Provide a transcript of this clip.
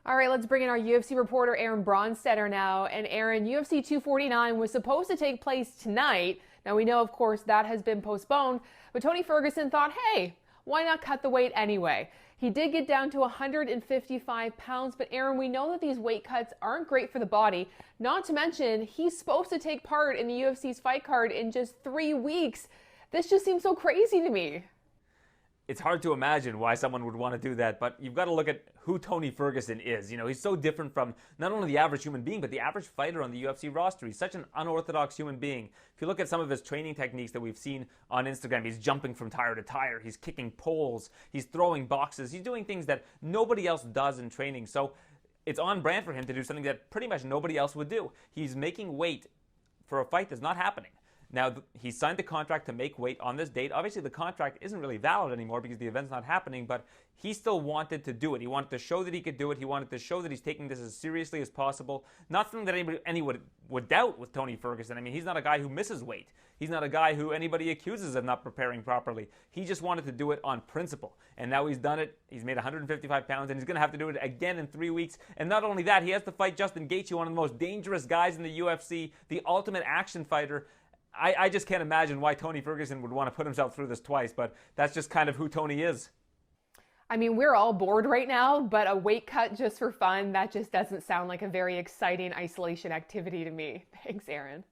All right, let's bring in our UFC reporter, Aaron Bronstetter now. And Aaron, UFC 249 was supposed to take place tonight. Now, we know, of course, that has been postponed, but Tony Ferguson thought, hey, why not cut the weight anyway? He did get down to 155 pounds, but Aaron, we know that these weight cuts aren't great for the body. Not to mention, he's supposed to take part in the UFC's fight card in just 3 weeks. This just seems so crazy to me. It's hard to imagine why someone would want to do that, but you've got to look at who Tony Ferguson is. You know, he's so different from not only the average human being, but the average fighter on the UFC roster. He's such an unorthodox human being. If you look at some of his training techniques that we've seen on Instagram, he's jumping from tire to tire, he's kicking poles, he's throwing boxes, he's doing things that nobody else does in training. So it's on brand for him to do something that pretty much nobody else would do. He's making weight for a fight that's not happening. Now, he signed the contract to make weight on this date. Obviously, the contract isn't really valid anymore because the event's not happening, but he still wanted to do it. He wanted to show that he could do it. He wanted to show that he's taking this as seriously as possible. Not something that anyone would doubt with Tony Ferguson. I mean, he's not a guy who misses weight. He's not a guy who anybody accuses of not preparing properly. He just wanted to do it on principle. And now he's done it. He's made 155 pounds, and he's going to have to do it again in 3 weeks. And not only that, he has to fight Justin Gaethje, one of the most dangerous guys in the UFC, the ultimate action fighter. I just can't imagine why Tony Ferguson would want to put himself through this twice, but that's just kind of who Tony is. I mean, we're all bored right now, but a weight cut just for fun, that just doesn't sound like a very exciting isolation activity to me. Thanks, Aaron.